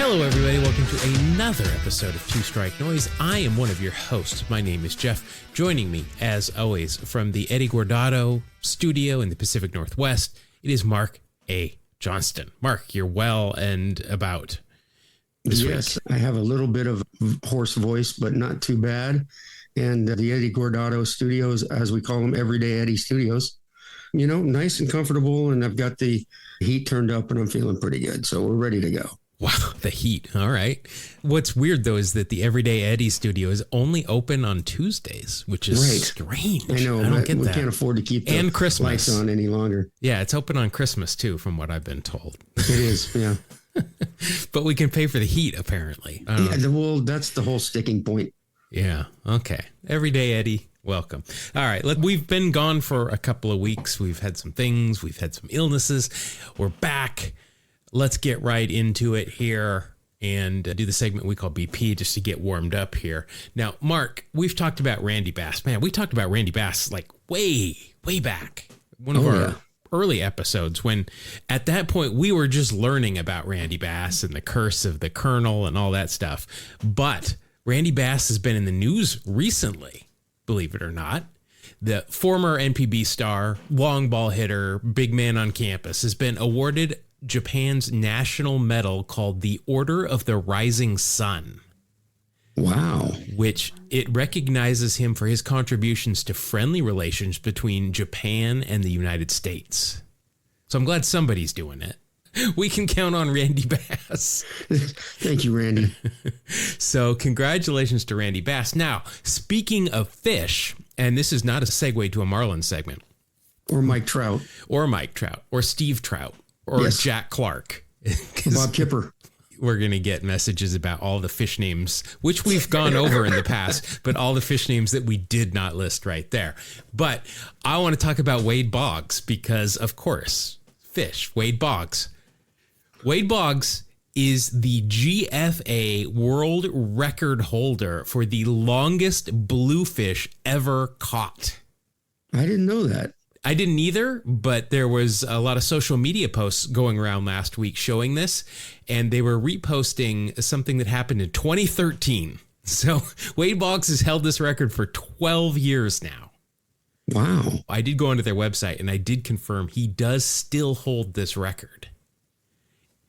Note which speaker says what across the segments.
Speaker 1: Hello, everybody. Welcome to another episode of Two Strike Noise. I am one of your hosts. My name is Jeff. Joining me, as always, from the Eddie Guardado studio in the Pacific Northwest, it is Mark A. Johnston. Mark, you're well and about this
Speaker 2: Yes,
Speaker 1: week.
Speaker 2: I have a little bit of hoarse voice, but not too bad. And the Eddie Guardado studios, as we call them, Everyday Eddie Studios, you know, nice and comfortable. And I've got the heat turned up and I'm feeling pretty good. So we're ready to go.
Speaker 1: Wow, the heat. All right. What's weird, though, is that the Everyday Eddie studio is only open on Tuesdays, which is strange.
Speaker 2: I know, but we can't afford to keep the lights on any longer.
Speaker 1: Yeah, it's open on Christmas, too, from what I've been told.
Speaker 2: It is, yeah.
Speaker 1: But we can pay for the heat, apparently.
Speaker 2: Well, that's the whole sticking point.
Speaker 1: Yeah, okay. Everyday Eddie, welcome. All right, we've been gone for a couple of weeks. We've had some things. We've had some illnesses. We're back. Let's get right into it here and do the segment we call BP just to get warmed up here. Now, Mark, we've talked about Randy Bass. Man, we talked about Randy Bass like way back. One of our early episodes when at that point we were just learning about Randy Bass and the curse of the Colonel and all that stuff. But Randy Bass has been in the news recently, believe it or not. The former NPB star, long ball hitter, big man on campus has been awarded Japan's national medal called the Order of the Rising Sun.
Speaker 2: Wow.
Speaker 1: Which it recognizes him for his contributions to friendly relations between Japan and the United States. So I'm glad somebody's doing it. We can count on Randy Bass.
Speaker 2: Thank you, Randy.
Speaker 1: So congratulations to Randy Bass. Now, speaking of fish, and this is not a segue to a Marlin segment.
Speaker 2: Or Mike Trout.
Speaker 1: Or Steve Trout. Or Jack Clark.
Speaker 2: Bob Kipper.
Speaker 1: We're going to get messages about all the fish names, which we've gone over in the past, but all the fish names that we did not list right there. But I want to talk about Wade Boggs because, of course, fish. Wade Boggs. Wade Boggs is the GFA world record holder for the longest bluefish ever caught.
Speaker 2: I didn't know that.
Speaker 1: I didn't either, but there was a lot of social media posts going around last week showing this, and they were reposting something that happened in 2013. So Wade Boggs has held this record for 12 years now.
Speaker 2: Wow.
Speaker 1: I did go onto their website, and I did confirm he does still hold this record.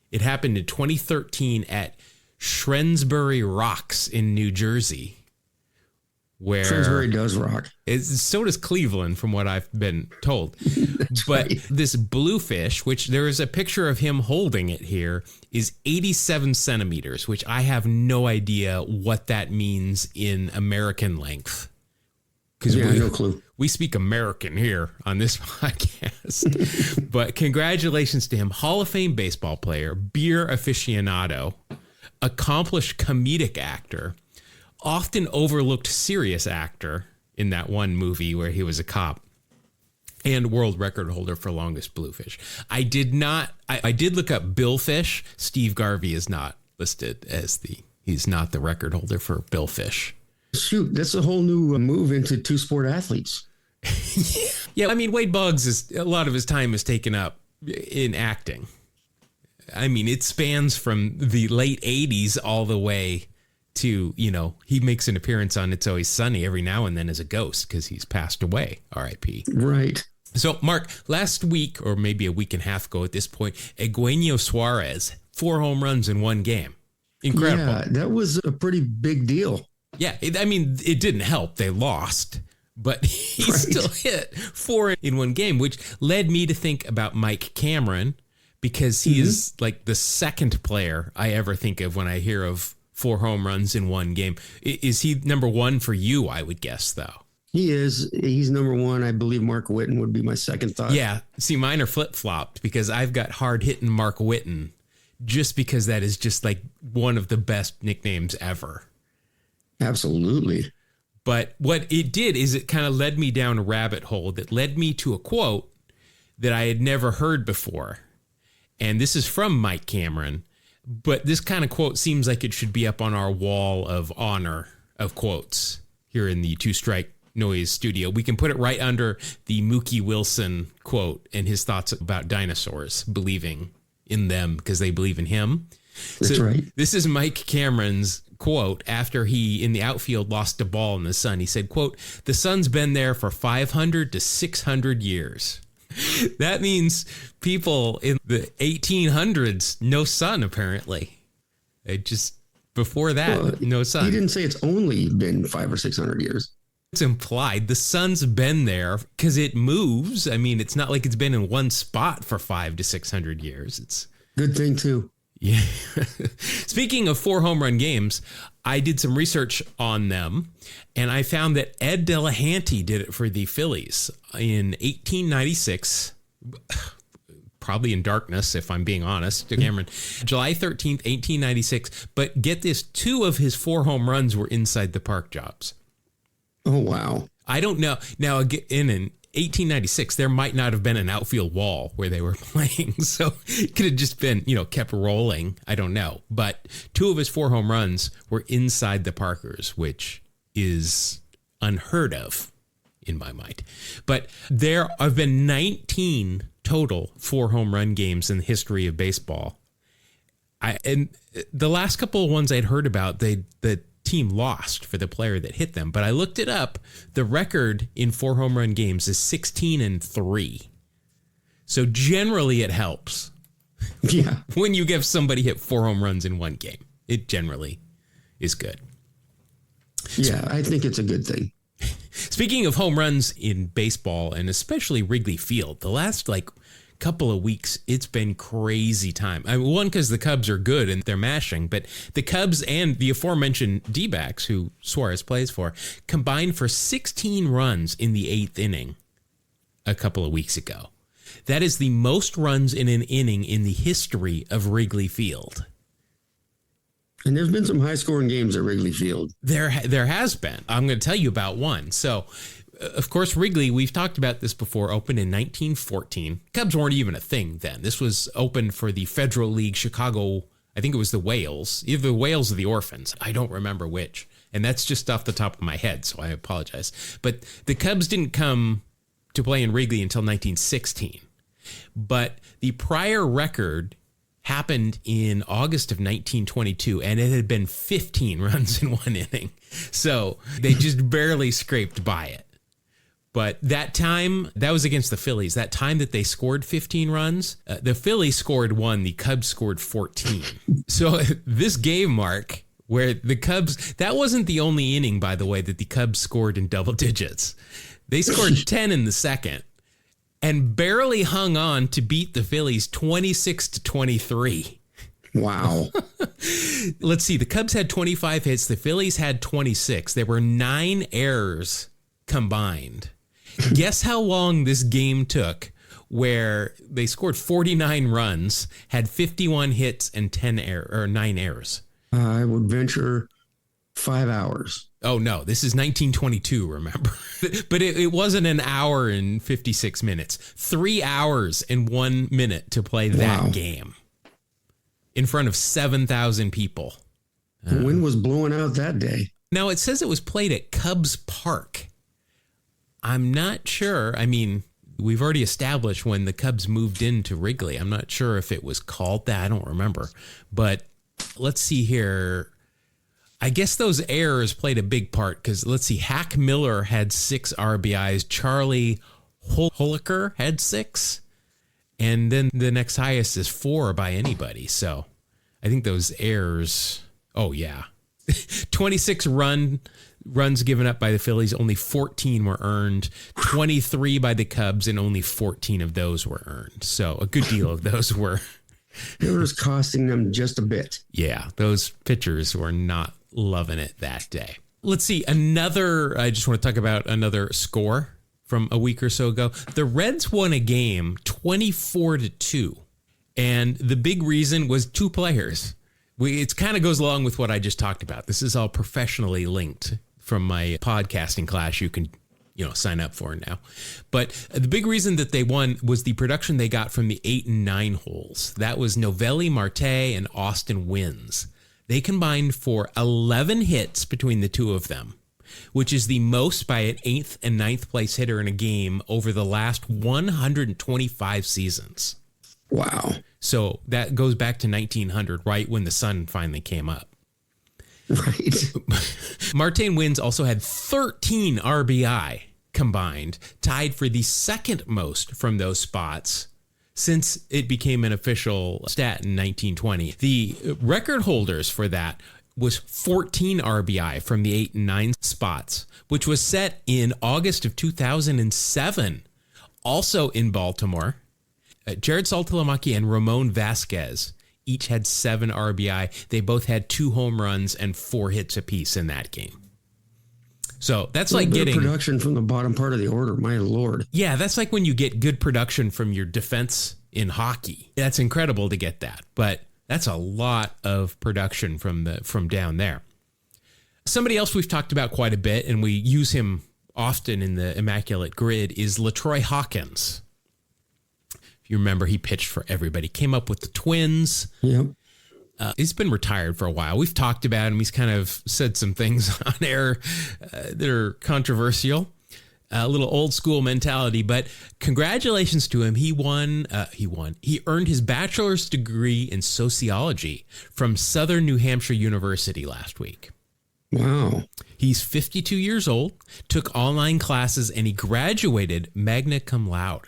Speaker 1: It happened in 2013 at Shrewsbury Rocks in New Jersey. Where
Speaker 2: Shrewsbury does rock.
Speaker 1: So does Cleveland, from what I've been told. But this bluefish, which there is a picture of him holding it here, is 87 centimeters, which I have no idea what that means in American length. Because
Speaker 2: no clue.
Speaker 1: We speak American here on this podcast. But congratulations to him. Hall of Fame baseball player, beer aficionado, accomplished comedic actor, often overlooked serious actor in that one movie where he was a cop, and world record holder for longest bluefish. I did look up billfish. Steve Garvey is not listed as he's not the record holder for billfish.
Speaker 2: Shoot, that's a whole new move into two-sport athletes.
Speaker 1: Yeah, I mean, Wade Boggs a lot of his time is taken up in acting. I mean, it spans from the late 80s all the way to, he makes an appearance on It's Always Sunny every now and then as a ghost because he's passed away, R.I.P.
Speaker 2: Right.
Speaker 1: So, Mark, last week, or maybe a week and a half ago at this point, Eugenio Suarez, 4 home runs in one game. Incredible.
Speaker 2: Yeah, that was a pretty big deal.
Speaker 1: Yeah, it didn't help. They lost, but he still hit 4 in one game, which led me to think about Mike Cameron because he is like the second player I ever think of when I hear of 4 home runs in one game. Is he number one for you, I would guess, though?
Speaker 2: He is. He's number one. I believe Mark Whitten would be my second thought.
Speaker 1: Yeah. See, mine are flip-flopped because I've got hard-hitting Mark Whitten just because that is just like one of the best nicknames ever.
Speaker 2: Absolutely.
Speaker 1: But what it did is it kind of led me down a rabbit hole that led me to a quote that I had never heard before. And this is from Mike Cameron. But this kind of quote seems like it should be up on our wall of honor of quotes here in the Two Strike Noise studio. We can put it right under the Mookie Wilson quote and his thoughts about dinosaurs, believing in them because they believe in him.
Speaker 2: That's right.
Speaker 1: This is Mike Cameron's quote after he, in the outfield, lost a ball in the sun. He said, quote, "The sun's been there for 500 to 600 years." That means people in the 1800s, no sun, apparently. It just, before that, no sun.
Speaker 2: He didn't say it's only been 500 or 600 years.
Speaker 1: It's implied the sun's been there because it moves. I mean, it's not like it's been in one spot for 500 to 600 years. It's
Speaker 2: good thing, too.
Speaker 1: Yeah. Speaking of 4 home run games, I did some research on them, and I found that Ed Delahanty did it for the Phillies in 1896, probably in darkness, if I'm being honest, Cameron. July 13th, 1896. But get this, 2 of his 4 home runs were inside the park jobs.
Speaker 2: Oh, wow.
Speaker 1: I don't know. Now, in 1896, there might not have been an outfield wall where they were playing. So it could have just been, kept rolling. I don't know. But 2 of his 4 home runs were inside the Parkers, which is unheard of in my mind. But there have been 19 total 4 home run games in the history of baseball. And the last couple of ones I'd heard about, the team lost for the player that hit them. But I looked it up. The record in 4 home run games is 16-3. So generally it helps.
Speaker 2: Yeah.
Speaker 1: When you give somebody hit 4 home runs in one game, it generally is good.
Speaker 2: Yeah, I think it's a good thing.
Speaker 1: Speaking of home runs in baseball, and especially Wrigley Field, the last couple of weeks, it's been crazy time. One, because the Cubs are good and they're mashing, but the Cubs and the aforementioned D-backs, who Suarez plays for, combined for 16 runs in the 8th inning a couple of weeks ago. That is the most runs in an inning in the history of Wrigley Field.
Speaker 2: And there's been some high-scoring games at Wrigley Field.
Speaker 1: There has been. I'm going to tell you about one. So, of course, Wrigley, we've talked about this before, opened in 1914. Cubs weren't even a thing then. This was opened for the Federal League Chicago, I think it was the Whales, either the Whales or the Orphans. I don't remember which. And that's just off the top of my head, so I apologize. But the Cubs didn't come to play in Wrigley until 1916. But the prior record happened in August of 1922, and it had been 15 runs in one inning. So they just barely scraped by it. But that time, that was against the Phillies. That time that they scored 15 runs, the Phillies scored 1, the Cubs scored 14. So this game, Mark, where the Cubs, that wasn't the only inning, by the way, that the Cubs scored in double digits. They scored 10 in the second and barely hung on to beat the Phillies 26-23.
Speaker 2: Wow.
Speaker 1: Let's see. The Cubs had 25 hits. The Phillies had 26. There were 9 errors combined. Guess how long this game took, where they scored 49 runs, had 51 hits and 9 errors.
Speaker 2: I would venture 5 hours.
Speaker 1: Oh, no, this is 1922, remember? But it wasn't an hour and 56 minutes. 3 hours and 1 minute to play that game in front of 7,000 people.
Speaker 2: The wind was blowing out that day.
Speaker 1: Now, it says it was played at Cubs Park. I'm not sure. I mean, we've already established when the Cubs moved into Wrigley. I'm not sure if it was called that. I don't remember. But let's see here. I guess those errors played a big part because, let's see, Hack Miller had 6 RBIs. Charlie Holiker had 6. And then the next highest is 4 by anybody. So I think those errors, 26 runs given up by the Phillies, only 14 were earned. 23 by the Cubs, and only 14 of those were earned. So a good deal of those were.
Speaker 2: It was costing them just a bit.
Speaker 1: Yeah, those pitchers were not loving it that day. Let's see, I just want to talk about another score from a week or so ago. The Reds won a game 24-2. And the big reason was 2 players. It kind of goes along with what I just talked about. This is all professionally linked from my podcasting class you can sign up for now. But the big reason that they won was the production they got from the 8 and 9 holes. That was Novelli, Marte, and Austin Wynns. They combined for 11 hits between the 2 of them, which is the most by an 8th and 9th place hitter in a game over the last 125 seasons.
Speaker 2: Wow.
Speaker 1: So that goes back to 1900, right when the sun finally came up.
Speaker 2: Right.
Speaker 1: Martin Wins also had 13 RBI combined, tied for the second most from those spots since it became an official stat in 1920. The record holders for that was 14 RBI from the 8 and 9 spots, which was set in August of 2007, also in Baltimore. Jared Saltalamacchia and Ramon Vasquez each had 7 RBI. They both had 2 home runs and 4 hits apiece in that game. So that's like getting
Speaker 2: production from the bottom part of the order. My Lord.
Speaker 1: Yeah, that's like when you get good production from your defense in hockey. That's incredible to get that, but that's a lot of production from down there. Somebody else we've talked about quite a bit, and we use him often in the Immaculate Grid, is LaTroy Hawkins. If you remember, he pitched for everybody. Came up with the Twins.
Speaker 2: Yep.
Speaker 1: He's been retired for a while. We've talked about him. He's kind of said some things on air that are controversial. A little old school mentality, but congratulations to him. He earned his bachelor's degree in sociology from Southern New Hampshire University last week.
Speaker 2: Wow.
Speaker 1: He's 52 years old, took online classes, and he graduated magna cum laude.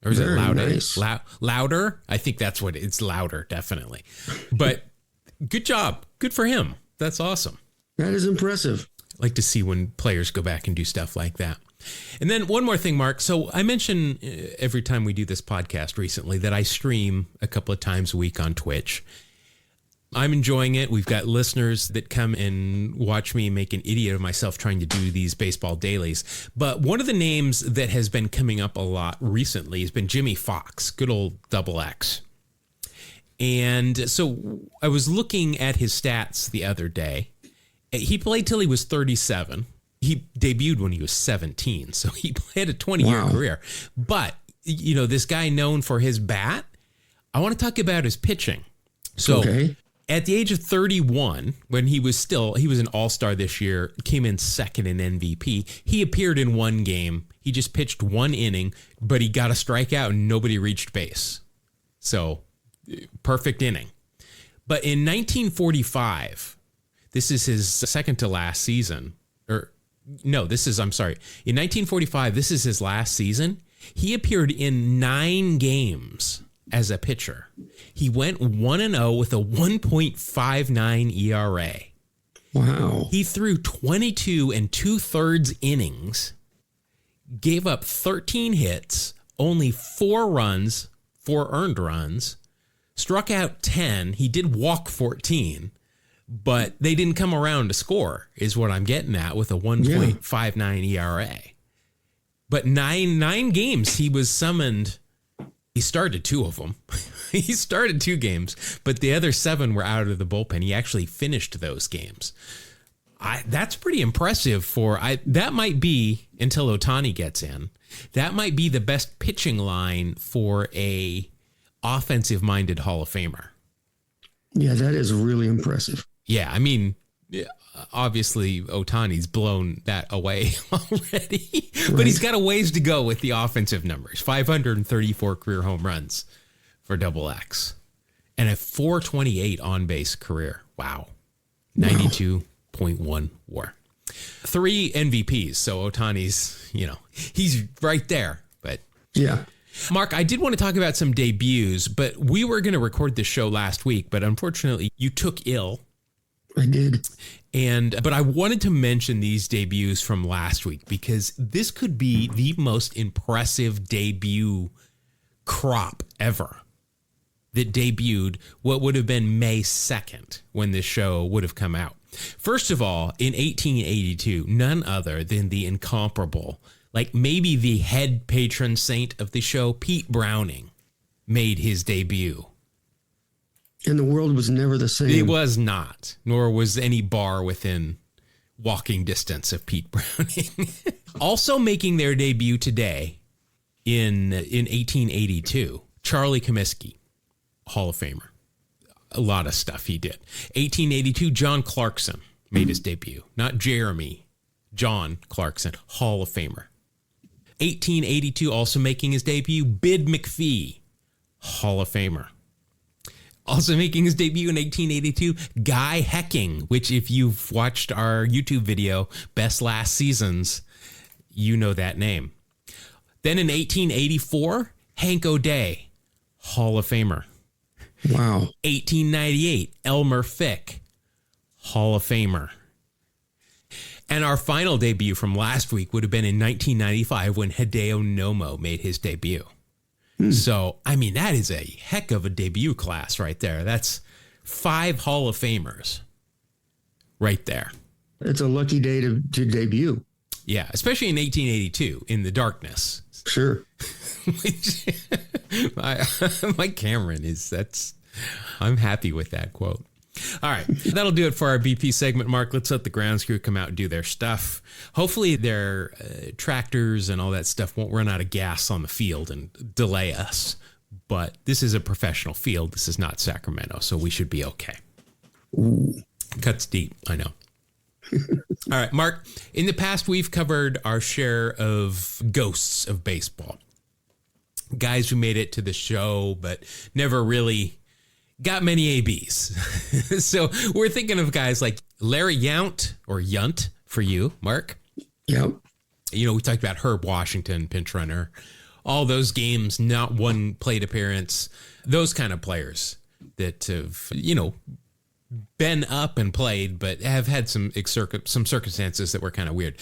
Speaker 1: Or is
Speaker 2: Very
Speaker 1: it louder?
Speaker 2: nice.
Speaker 1: Louder? I think that's what it's louder, definitely. But good job. Good for him. That's awesome.
Speaker 2: That is impressive.
Speaker 1: I like to see when players go back and do stuff like that. And then one more thing, Mark. So I mention every time we do this podcast recently that I stream a couple of times a week on Twitch. I'm enjoying it. We've got listeners that come and watch me make an idiot of myself trying to do these baseball dailies. But one of the names that has been coming up a lot recently has been Jimmy Fox, good old Double X. And so I was looking at his stats the other day. He played till he was 37. He debuted when he was 17. So he had a 20-year career. But, you know, this guy known for his bat, I want to talk about his pitching. So at the age of 31, when he was an all-star this year, came in second in MVP. He appeared in one game. He just pitched one inning, but he got a strikeout and nobody reached base. So perfect inning. But in 1945, this is his second to last season. In 1945, this is his last season. He appeared in 9 games as a pitcher. He went 1-0 with a 1.59 ERA.
Speaker 2: Wow.
Speaker 1: He threw 22 2/3 innings, gave up 13 hits, only 4 earned runs, struck out 10. He did walk 14, but they didn't come around to score, is what I'm getting at, with a 1.59 ERA. But nine games he was summoned. He started 2 of them. He started 2 games, but the other 7 were out of the bullpen. He actually finished those games. That's pretty impressive that might be, until Ohtani gets in, that might be the best pitching line for a offensive-minded Hall of Famer.
Speaker 2: Yeah, that is really impressive.
Speaker 1: Yeah, I mean, obviously Ohtani's blown that away already, but he's got a ways to go with the offensive numbers. 534 career home runs for Double X and a 428 on-base career. Wow. 92.1 WAR. 3 MVPs. So Ohtani's, he's right there. But
Speaker 2: yeah.
Speaker 1: Mark, I did want to talk about some debuts, but we were going to record this show last week, but unfortunately you took ill.
Speaker 2: I did.
Speaker 1: But I wanted to mention these debuts from last week because this could be the most impressive debut crop ever that debuted what would have been May 2nd when this show would have come out. First of all, in 1882, none other than the incomparable, like maybe the head patron saint of the show, Pete Browning, made his debut.
Speaker 2: And the world was never the same.
Speaker 1: It was not, nor was any bar within walking distance of Pete Browning. Also making their debut today in 1882, Charlie Comiskey, Hall of Famer. A lot of stuff he did. 1882, John Clarkson made his debut. Not Jeremy, John Clarkson, Hall of Famer. 1882, also making his debut, Bid McPhee, Hall of Famer. Also making his debut in 1882, Guy Hecking, which if you've watched our YouTube video, Best Last Seasons, you know that name. Then in 1884, Hank O'Day, Hall of Famer.
Speaker 2: Wow.
Speaker 1: 1898, Elmer Fick, Hall of Famer. And our final debut from last week would have been in 1995 when Hideo Nomo made his debut. So, I mean, that is a heck of a debut class right there. That's 5 Hall of Famers right there.
Speaker 2: It's a lucky day to debut.
Speaker 1: Yeah, especially in 1882 in the darkness.
Speaker 2: Sure.
Speaker 1: Mike Cameron I'm happy with that quote. All right, that'll do it for our BP segment, Mark. Let's let the grounds crew come out and do their stuff. Hopefully their tractors and all that stuff won't run out of gas on the field and delay us. But this is a professional field. This is not Sacramento, so we should be okay.
Speaker 2: Ooh.
Speaker 1: Cuts deep, I know. All right, Mark, in the past, we've covered our share of ghosts of baseball. Guys who made it to the show, but never really got many ABs. So we're thinking of guys like Larry Yount, or Yunt for you, Mark.
Speaker 2: Yep.
Speaker 1: You know, we talked about Herb Washington, pinch runner. All those games, not one plate appearance. Those kind of players that have, you know, been up and played, but have had some circumstances that were kind of weird.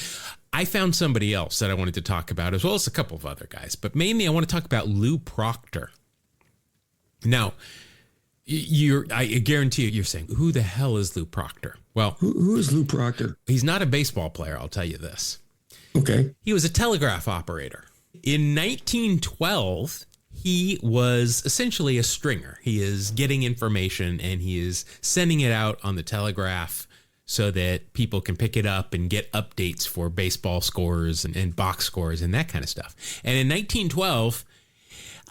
Speaker 1: I found somebody else that I wanted to talk about, as well as a couple of other guys. But mainly I want to talk about Lou Proctor. Now, I guarantee you're saying, who the hell is Lou Proctor? Well,
Speaker 2: who is Lou Proctor?
Speaker 1: He's not a baseball player, I'll tell you this.
Speaker 2: Okay.
Speaker 1: He was a telegraph operator. In 1912, he was essentially a stringer. He is getting information and he is sending it out on the telegraph so that people can pick it up and get updates for baseball scores and box scores and that kind of stuff. And in 1912,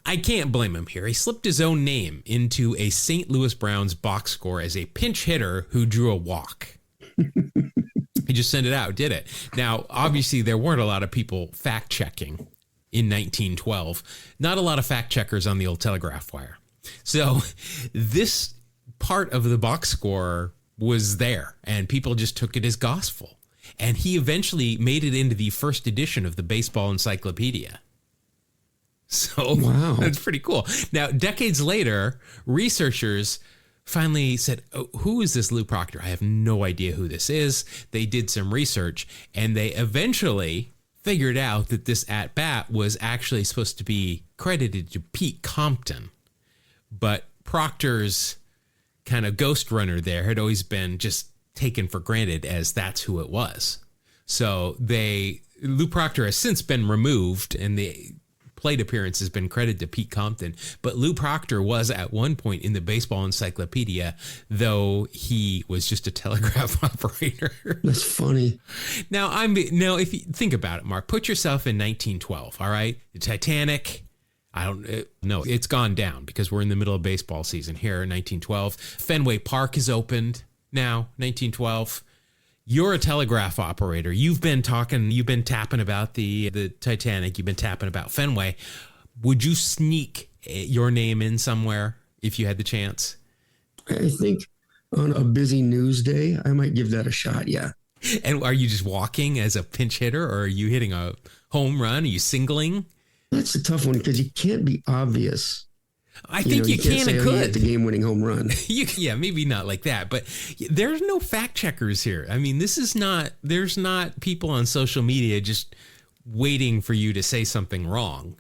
Speaker 1: I can't blame him here. He slipped his own name into a St. Louis Browns box score as a pinch hitter who drew a walk. He just sent it out, did it. Now, obviously, there weren't a lot of people fact checking in 1912. Not a lot of fact checkers on the old telegraph wire. So this part of the box score was there and people just took it as gospel. And he eventually made it into the first edition of the Baseball Encyclopedia. So wow. That's pretty cool. Now, decades later, researchers finally said, oh, who is this Lou Proctor? I have no idea who this is. They did some research and they eventually figured out that this at-bat was actually supposed to be credited to Pete Compton. But Proctor's kind of ghost runner there had always been just taken for granted as that's who it was. So Lou Proctor has since been removed and the plate appearance has been credited to Pete Compton, but Lou Proctor was at one point in the Baseball Encyclopedia, though he was just a telegraph operator.
Speaker 2: That's funny.
Speaker 1: Now, if you think about it, Mark, put yourself in 1912, all right? The Titanic, it's gone down because we're in the middle of baseball season here in 1912. Fenway Park is opened now, 1912. You're a telegraph operator. You've been tapping about the Titanic. You've been tapping about Fenway. Would you sneak your name in somewhere if you had the chance?
Speaker 2: I think on a busy news day, I might give that a shot. Yeah.
Speaker 1: And are you just walking as a pinch hitter or are you hitting a home run? Are you singling?
Speaker 2: That's a tough one because you can't be obvious.
Speaker 1: I think you can and could.
Speaker 2: The game-winning home run.
Speaker 1: Yeah, maybe not like that, but there's no fact checkers here. I mean, there's not people on social media just waiting for you to say something wrong.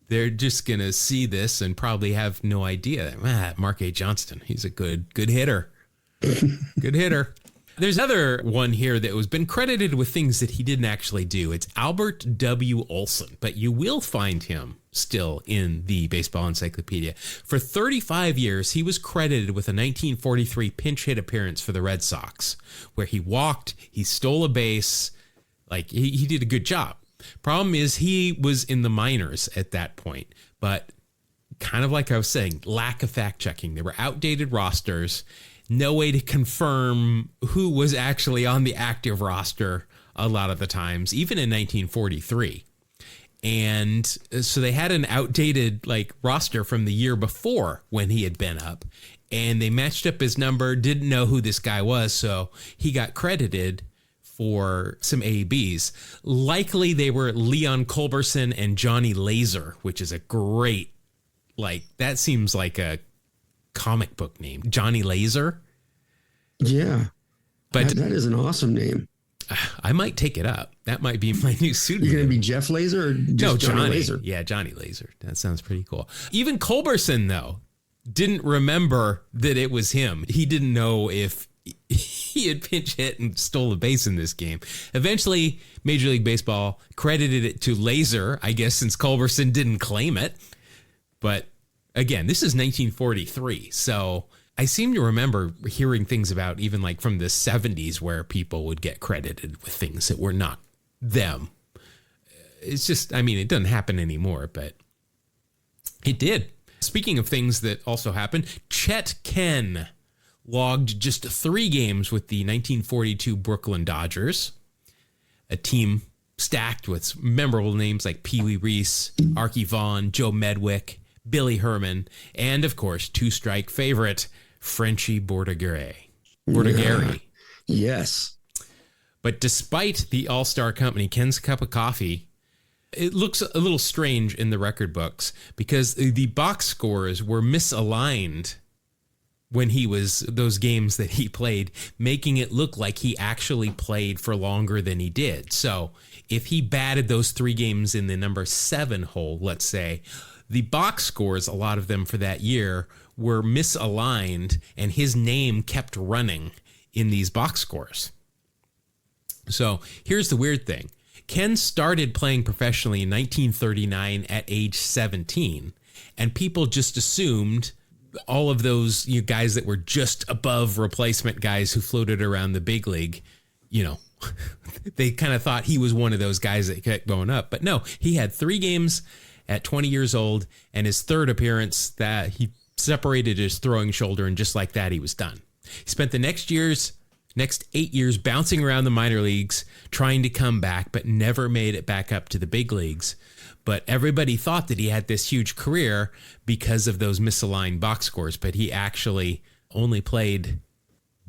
Speaker 1: They're just going to see this and probably have no idea. Mark A. Johnston, he's a good hitter. Good hitter. There's another one here that was been credited with things that he didn't actually do. It's Albert W. Olson, but you will find him still in the Baseball Encyclopedia. For 35 years, he was credited with a 1943 pinch hit appearance for the Red Sox, where he walked, he stole a base, like he did a good job. Problem is he was in the minors at that point, but kind of like I was saying, lack of fact checking. There were outdated rosters. No way to confirm who was actually on the active roster a lot of the times, even in 1943. And so they had an outdated like roster from the year before when he had been up, and they matched up his number, didn't know who this guy was. So he got credited for some ABs. Likely they were Leon Culberson and Johnny Laser, which is a great, like, that seems like a comic book name. Johnny Laser.
Speaker 2: Yeah.
Speaker 1: But
Speaker 2: that is an awesome name.
Speaker 1: I might take it up. That might be my new pseudonym.
Speaker 2: You're going to be Jeff Laser or just
Speaker 1: no,
Speaker 2: Johnny Laser?
Speaker 1: Yeah, Johnny Laser. That sounds pretty cool. Even Culberson, though, didn't remember that it was him. He didn't know if he had pinch hit and stole a base in this game. Eventually, Major League Baseball credited it to Laser, I guess, since Culberson didn't claim it. But again, this is 1943, so I seem to remember hearing things about even like from the 70s where people would get credited with things that were not them. It's just, I mean, it doesn't happen anymore, but it did. Speaking of things that also happened, Chet Ken logged just 3 games with the 1942 Brooklyn Dodgers, a team stacked with memorable names like Pee Wee Reese, Archie Vaughan, Joe Medwick, Billy Herman, and of course, two-strike favorite, Frenchie Bordigheri.
Speaker 2: Yes.
Speaker 1: But despite the all-star company, Ken's Cup of Coffee, it looks a little strange in the record books because the box scores were misaligned when he was those games that he played, making it look like he actually played for longer than he did. So if he batted those 3 games in the number 7 hole, let's say, the box scores, a lot of them for that year, were misaligned, and his name kept running in these box scores. So here's the weird thing. Ken started playing professionally in 1939 at age 17, and people just assumed all of those guys that were just above replacement guys who floated around the big league, they kind of thought he was one of those guys that kept going up. But no, he had 3 games at 20 years old, and his third appearance that he separated his throwing shoulder, and just like that, he was done. He spent the next 8 years bouncing around the minor leagues, trying to come back, but never made it back up to the big leagues. But everybody thought that he had this huge career because of those misaligned box scores, but he actually only played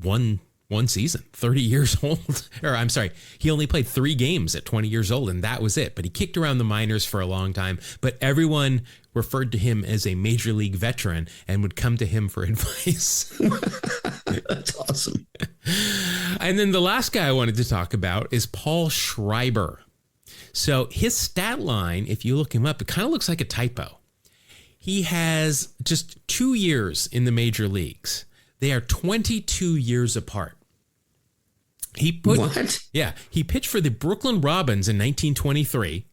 Speaker 1: one season, 30 years old. Or I'm sorry, he only played 3 games at 20 years old, and that was it. But he kicked around the minors for a long time, but everyone referred to him as a major league veteran and would come to him for advice.
Speaker 2: That's awesome.
Speaker 1: And then the last guy I wanted to talk about is Paul Schreiber. So his stat line, if you look him up, it kind of looks like a typo. He has just 2 years in the major leagues. They are 22 years apart.
Speaker 2: What?
Speaker 1: Yeah, he pitched for the Brooklyn Robins in 1923.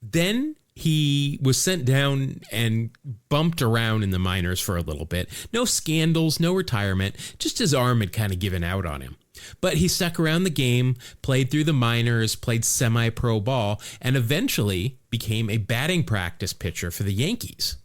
Speaker 1: Then he was sent down and bumped around in the minors for a little bit. No scandals, no retirement, just his arm had kind of given out on him. But he stuck around the game, played through the minors, played semi-pro ball, and eventually became a batting practice pitcher for the Yankees.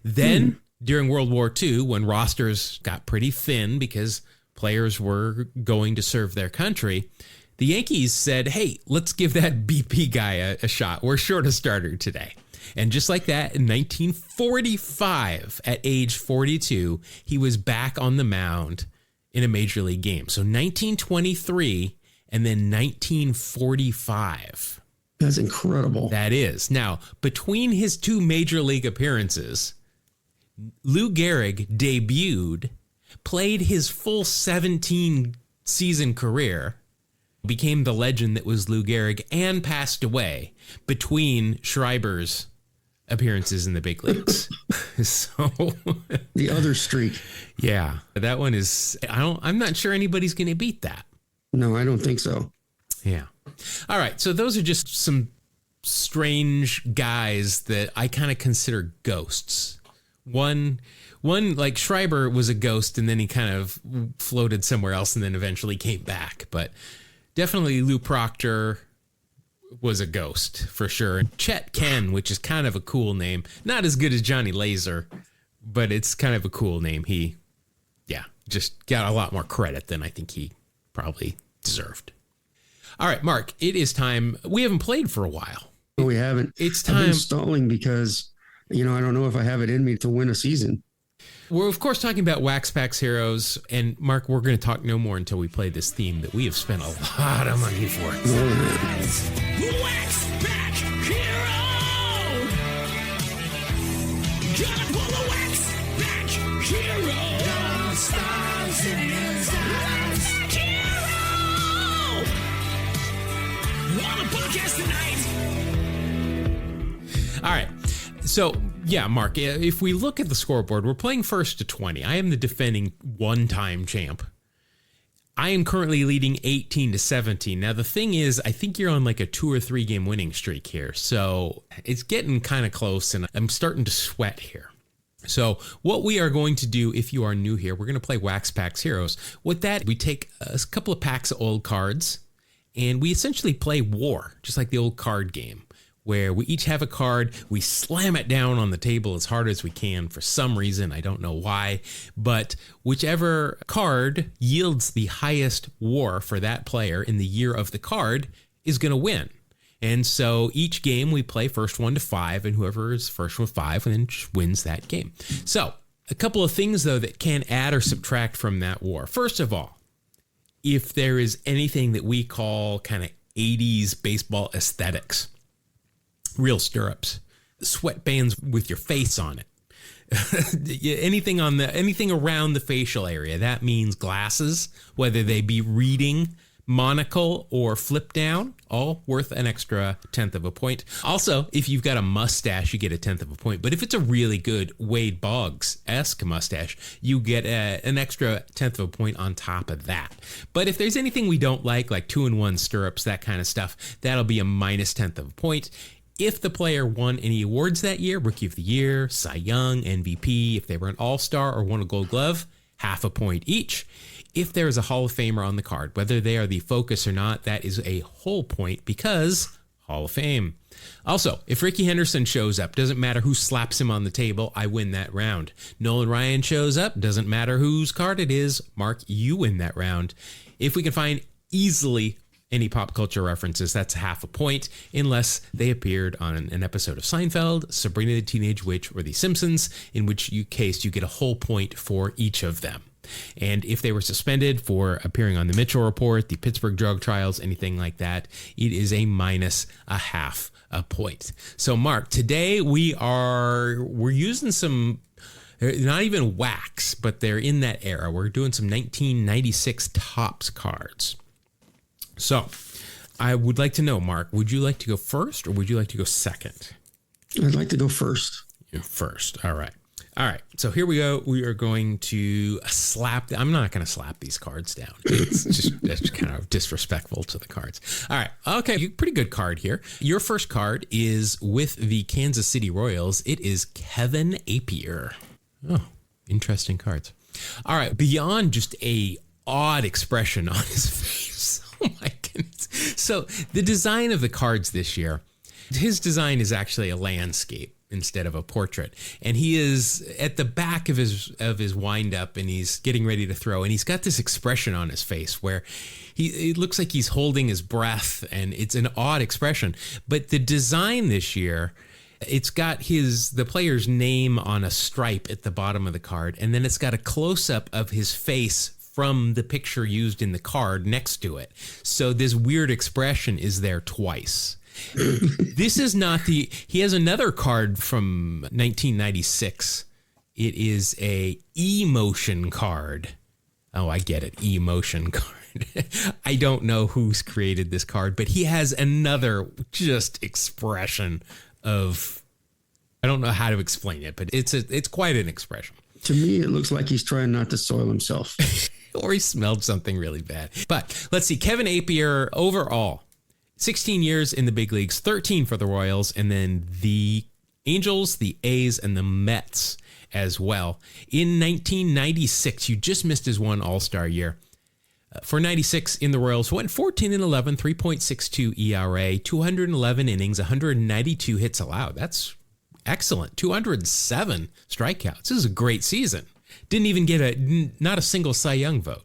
Speaker 1: Then, during World War II, when rosters got pretty thin because players were going to serve their country, the Yankees said, hey, let's give that BP guy a shot. We're short a starter today. And just like that, in 1945, at age 42, he was back on the mound in a major league game. So 1923 and then 1945.
Speaker 2: That's incredible.
Speaker 1: That is. Now, between his 2 major league appearances, Lou Gehrig debuted, played his full 17-season career, became the legend that was Lou Gehrig, and passed away between Schreiber's appearances in the big leagues. So
Speaker 2: the other streak.
Speaker 1: Yeah, that one is, I'm not sure anybody's going to beat that.
Speaker 2: No, I don't think so.
Speaker 1: Yeah. All right. So those are just some strange guys that I kind of consider ghosts. One like Schreiber was a ghost, and then he kind of floated somewhere else and then eventually came back. But definitely Lou Proctor was a ghost for sure. Chet Ken, which is kind of a cool name. Not as good as Johnny Laser, but it's kind of a cool name. He, just got a lot more credit than I think he probably deserved. All right, Mark, it is time. We haven't played for a while.
Speaker 2: We haven't.
Speaker 1: It's
Speaker 2: I've
Speaker 1: time.
Speaker 2: been stalling because, I don't know if I have it in me to win a season.
Speaker 1: We're, of course, talking about Wax Packs Heroes. And, Mark, we're going to talk no more until we play this theme that we have spent a lot of money for.
Speaker 3: Wax Pack Hero! Gotta pull a Wax Pack Hero! All stars in his eyes! Hero! On the podcast tonight!
Speaker 1: All right. So, yeah, Mark, if we look at the scoreboard, we're playing first to 20. I am the defending one-time champ. I am currently leading 18-17. Now, the thing is, I think you're on like a 2 or 3 game winning streak here. So it's getting kind of close, and I'm starting to sweat here. So what we are going to do, if you are new here, we're going to play Wax Packs Heroes. With that, we take a couple of packs of old cards, and we essentially play war, just like the old card game, where we each have a card, we slam it down on the table as hard as we can for some reason. I don't know why, but whichever card yields the highest war for that player in the year of the card is going to win. And so each game we play first 1 to 5, and whoever is first with 5 then wins that game. So a couple of things, though, that can add or subtract from that war. First of all, if there is anything that we call kind of 80s baseball aesthetics, real stirrups, sweatbands with your face on it, anything around the facial area. That means glasses, whether they be reading, monocle, or flip down, all worth an extra 1/10 of a point. Also, if you've got a mustache, you get a 1/10 of a point. But if it's a really good Wade Boggs-esque mustache, you get an extra 1/10 of a point on top of that. But if there's anything we don't like 2-in-1 stirrups, that kind of stuff, that'll be a minus 1/10 of a point. If the player won any awards that year, Rookie of the Year, Cy Young, MVP, if they were an All-Star or won a Gold Glove, 1/2 a point each. If there is a Hall of Famer on the card, whether they are the focus or not, that is a whole point because Hall of Fame. Also, if Ricky Henderson shows up, doesn't matter who slaps him on the table, I win that round. Nolan Ryan shows up, doesn't matter whose card it is, Mark, you win that round. If we can find easily any pop culture references, that's 1/2 a point, unless they appeared on an episode of Seinfeld, Sabrina the Teenage Witch, or The Simpsons, in which case you get a whole point for each of them. And if they were suspended for appearing on the Mitchell Report, the Pittsburgh drug trials, anything like that, it is a minus 1/2 a point. So, Mark, today we're using some, not even wax, but they're in that era. We're doing some 1996 Topps cards. So, I would like to know, Mark, would you like to go first or would you like to go second?
Speaker 2: I'd like to go first.
Speaker 1: You're first. All right. All right. So here we go. We are going to slap. I'm not going to slap these cards down. That's kind of disrespectful to the cards. All right. Okay. Pretty good card here. Your first card is with the Kansas City Royals. It is Kevin Appier. Oh, interesting cards. All right. Beyond just a odd expression on his face. Oh my goodness. So the design of the cards this year, his design is actually a landscape instead of a portrait. And he is at the back of his windup and he's getting ready to throw. And he's got this expression on his face where it looks like he's holding his breath, and it's an odd expression. But the design this year, it's got the player's name on a stripe at the bottom of the card. And then it's got a close-up of his face from the picture used in the card next to it. So this weird expression is there twice. This is not he has another card from 1996. It is a emotion card. Oh, I get it. Emotion card. I don't know who's created this card, but he has another just expression of, I don't know how to explain it, but it's quite an expression.
Speaker 2: To me, it looks like he's trying not to soil himself.
Speaker 1: Or he smelled something really bad. But let's see. Kevin Appier, overall, 16 years in the big leagues, 13 for the Royals, and then the Angels, the A's, and the Mets as well. In 1996, you just missed his one All-Star year. For 96 in the Royals, went 14-11, 3.62 ERA, 211 innings, 192 hits allowed. That's excellent. 207 strikeouts. This is a great season. Didn't even get not a single Cy Young vote.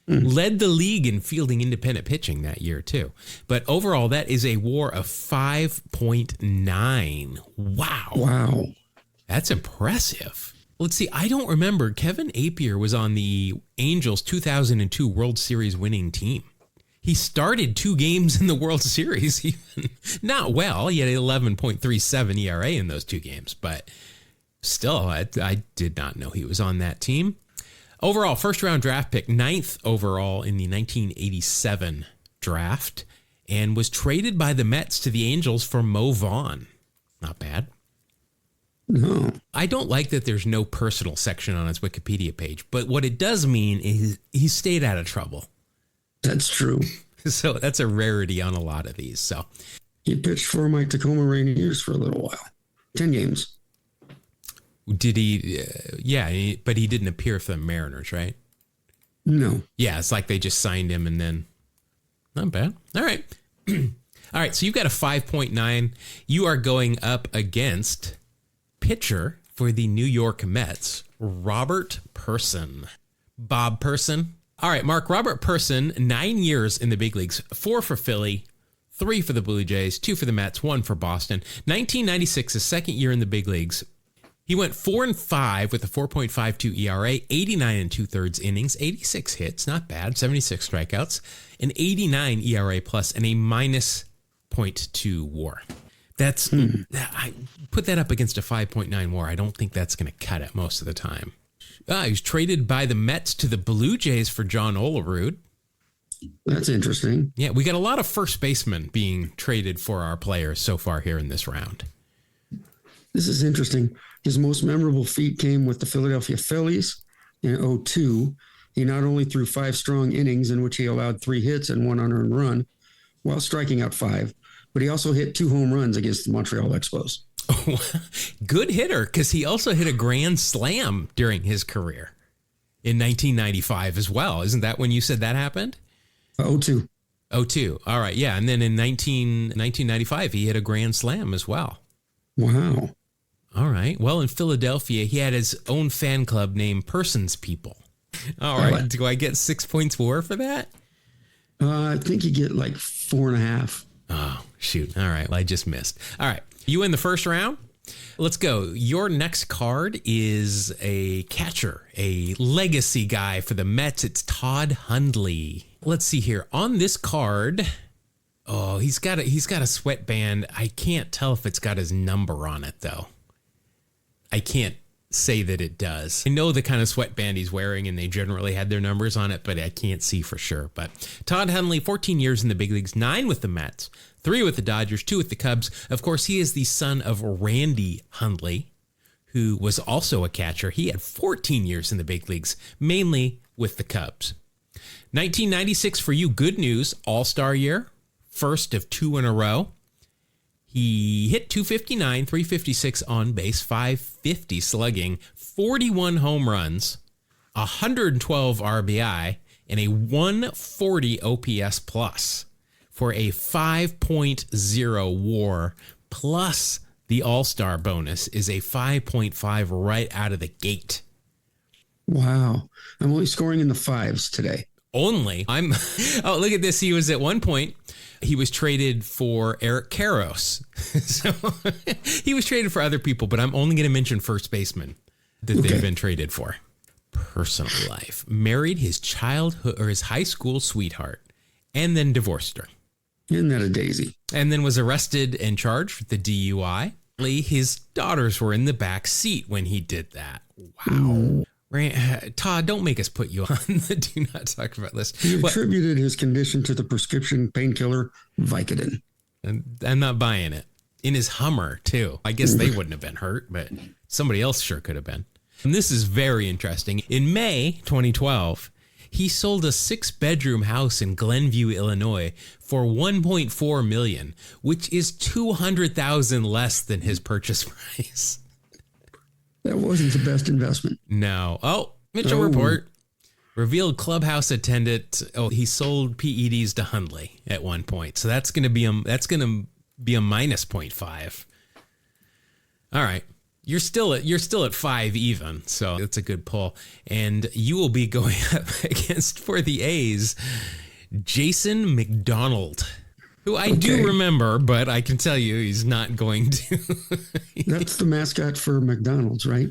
Speaker 1: Led the league in fielding independent pitching that year, too. But overall, that is a WAR of 5.9. Wow.
Speaker 2: Wow.
Speaker 1: That's impressive. Let's see. I don't remember. Kevin Appier was on the Angels 2002 World Series winning team. He started 2 games in the World Series. Even not well. He had 11.37 ERA in those 2 games. But still, I did not know he was on that team. Overall, first round draft pick, 9th overall in the 1987 draft, and was traded by the Mets to the Angels for Mo Vaughn. Not bad.
Speaker 2: No.
Speaker 1: I don't like that there's no personal section on his Wikipedia page, but what it does mean is he stayed out of trouble.
Speaker 2: That's true.
Speaker 1: So that's a rarity on a lot of these. So
Speaker 2: He pitched for my Tacoma Rainiers for a little while. 10 games.
Speaker 1: did he? But he didn't appear for the Mariners, right?
Speaker 2: No.
Speaker 1: Yeah, it's like they just signed him and then not bad. All right. All right. So you've got a 5.9. You are going up against pitcher for the New York Mets, Robert Person. Bob Person. All right, Mark, Robert Person, 9 years in the big leagues, 4 for Philly, 3 for the Blue Jays, 2 for the Mets, 1 for Boston. 1996, his second year in the big leagues. He went 4-5 with a 4.52 ERA, 89 2/3 innings, 86 hits, not bad, 76 strikeouts, an 89 ERA plus, and a minus .2 WAR. That's I put that up against a 5.9 WAR. I don't think that's going to cut it most of the time. He was traded by the Mets to the Blue Jays for John Olerud.
Speaker 2: That's interesting.
Speaker 1: Yeah, we got a lot of first basemen being traded for our players so far here in this round.
Speaker 2: This is interesting. His most memorable feat came with the Philadelphia Phillies in 2002. He not only threw 5 strong innings in which he allowed 3 hits and 1 unearned run while striking out 5, but he also hit 2 home runs against the Montreal Expos.
Speaker 1: Oh, good hitter, because he also hit a grand slam during his career in 1995 as well. Isn't that when you said that happened?
Speaker 2: 2002.
Speaker 1: 2002. All right. Yeah. And then in 1995, he hit a grand slam as well.
Speaker 2: Wow.
Speaker 1: All right. Well, in Philadelphia, he had his own fan club named Persons People. All right. Do I get 6 points more for that?
Speaker 2: I think you get like 4.5.
Speaker 1: Oh, shoot. All right. Well, I just missed. All right. You win the first round. Let's go. Your next card is a catcher, a legacy guy for the Mets. It's Todd Hundley. Let's see here. On this card, oh, he's got a sweatband. I can't tell if it's got his number on it, though. I can't say that it does. I know the kind of sweatband he's wearing, and they generally had their numbers on it, but I can't see for sure. But Todd Hundley, 14 years in the big leagues, 9 with the Mets, 3 with the Dodgers, 2 with the Cubs. Of course, he is the son of Randy Hundley, who was also a catcher. He had 14 years in the big leagues, mainly with the Cubs. 1996 for you, good news, all-star year, first of 2 in a row. He hit 259, 356 on base, 550 slugging, 41 home runs, 112 RBI, and a 140 OPS plus for a 5.0 WAR, plus the All-Star bonus is a 5.5 right out of the gate.
Speaker 2: Wow. I'm only scoring in the 5s today.
Speaker 1: Oh, look at this. He was at one point, he was traded for Eric Karros. So he was traded for other people, but I'm only going to mention first baseman that they've been traded for. Personal life. Married his childhood or his high school sweetheart and then divorced her.
Speaker 2: Isn't that a daisy?
Speaker 1: And then was arrested and charged with the DUI. His daughters were in the back seat when he did that. Wow. Todd, don't make us put you on the do not talk about list.
Speaker 2: He attributed his condition to the prescription painkiller Vicodin.
Speaker 1: And I'm not buying it. In his Hummer, too. I guess they wouldn't have been hurt, but somebody else sure could have been. And this is very interesting. In May 2012, he sold a 6-bedroom house in Glenview, Illinois for $1.4 million, which is $200,000 less than his purchase price.
Speaker 2: That wasn't the best investment.
Speaker 1: No. Oh, Mitchell report. Revealed clubhouse attendant. Oh, he sold PEDs to Hundley at one point. So that's going to be a minus 0.5. All right. You're still at 5 even, so it's a good pull. And you will be going up against, for the A's, Jason McDonald, who I do remember, but I can tell you he's not going to.
Speaker 2: That's the mascot for McDonald's, right?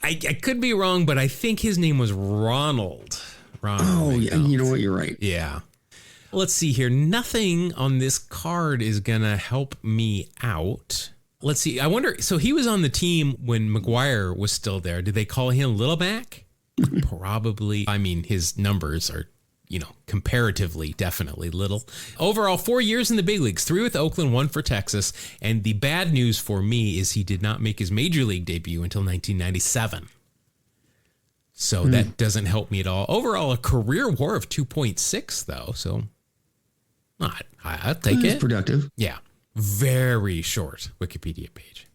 Speaker 1: I could be wrong, but I think his name was Ronald.
Speaker 2: Oh,
Speaker 1: McDonald.
Speaker 2: yeah, you know what? You're right.
Speaker 1: Yeah. Let's see here. Nothing on this card is going to help me out. Let's see. I wonder, so he was on the team when McGuire was still there. Did they call him Little Mac? Probably. I mean, his numbers are, comparatively, definitely little. Overall, 4 years in the big leagues, 3 with Oakland, 1 for Texas. And the bad news for me is he did not make his major league debut until 1997. So that doesn't help me at all. Overall, a career WAR of 2.6, though. So I'll take it.
Speaker 2: Productive.
Speaker 1: Yeah. Very short Wikipedia page.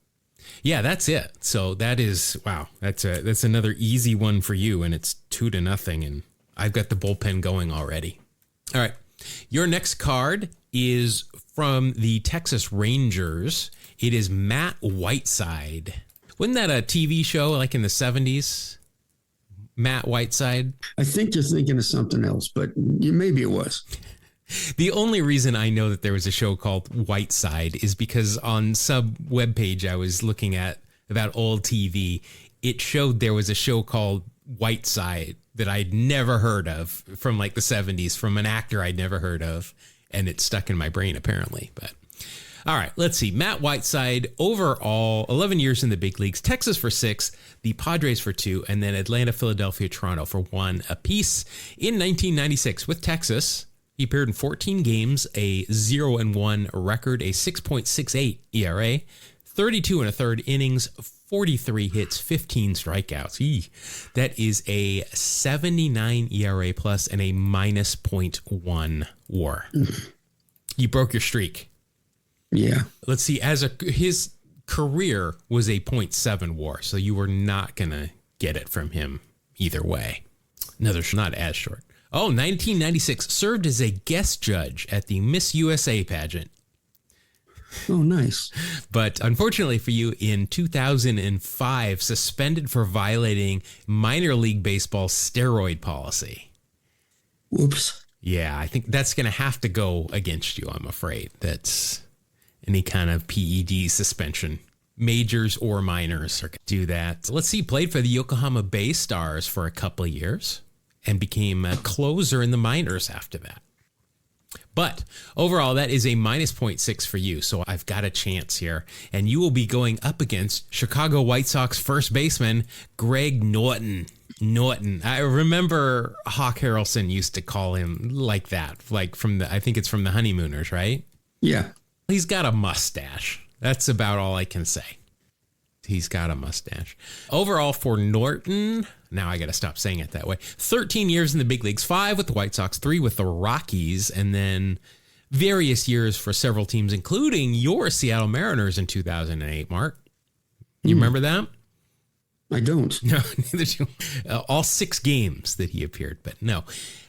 Speaker 1: Yeah, that's it. So that is, wow, that's another easy one for you, and it's 2-0, and I've got the bullpen going already. All right. Your next card is from the Texas Rangers. It is Matt Whiteside. Wasn't that a TV show like in the 70s? Matt Whiteside?
Speaker 2: I think you're thinking of something else, but maybe it was.
Speaker 1: The only reason I know that there was a show called Whiteside is because on some webpage I was looking at about old TV, it showed there was a show called Whiteside that I'd never heard of from like the 70s from an actor I'd never heard of, and it stuck in my brain apparently. But all right, let's see. Matt Whiteside, overall, 11 years in the big leagues, Texas for 6, the Padres for 2, and then Atlanta, Philadelphia, Toronto for 1 apiece. In 1996 with Texas, he appeared in 14 games, a 0-1 record, a 6.68 ERA, 32 1/3 innings, 43 hits, 15 strikeouts. That is a 79 ERA plus and a minus 0.1 WAR. You broke your streak.
Speaker 2: Yeah.
Speaker 1: Let's see. His career was a 0.7 WAR, so you were not gonna get it from him either way. Not as short. 1996, served as a guest judge at the Miss USA pageant.
Speaker 2: Oh, nice.
Speaker 1: But unfortunately for you, in 2005, suspended for violating minor league baseball steroid policy.
Speaker 2: Whoops.
Speaker 1: Yeah, I think that's going to have to go against you, I'm afraid. That's any kind of PED suspension. Majors or minors are going to do that. Let's see, played for the Yokohama Bay Stars for a couple of years and became a closer in the minors after that. But overall, that is a minus 0.6 for you. So I've got a chance here. And you will be going up against Chicago White Sox first baseman Greg Norton. I remember Hawk Harrelson used to call him like that, like I think it's from the Honeymooners, right?
Speaker 2: Yeah.
Speaker 1: He's got a mustache. That's about all I can say. He's got a mustache. Overall for Norton, now I got to stop saying it that way, 13 years in the big leagues, 5 with the White Sox, 3 with the Rockies, and then various years for several teams, including your Seattle Mariners in 2008, Mark. You remember that?
Speaker 2: I don't.
Speaker 1: No, neither do all 6 games that he appeared, but no.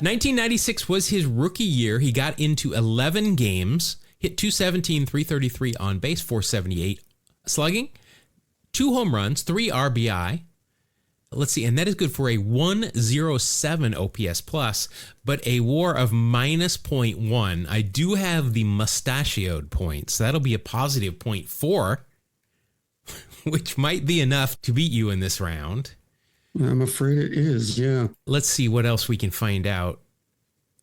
Speaker 1: 1996 was his rookie year. He got into 11 games, hit 217, 333 on base, 478 slugging, 2 home runs, 3 RBI. Let's see, and that is good for a 107 OPS plus, but a WAR of minus 0.1. I do have the mustachioed points. So that'll be a positive 0.4, which might be enough to beat you in this round.
Speaker 2: I'm afraid it is, yeah.
Speaker 1: Let's see what else we can find out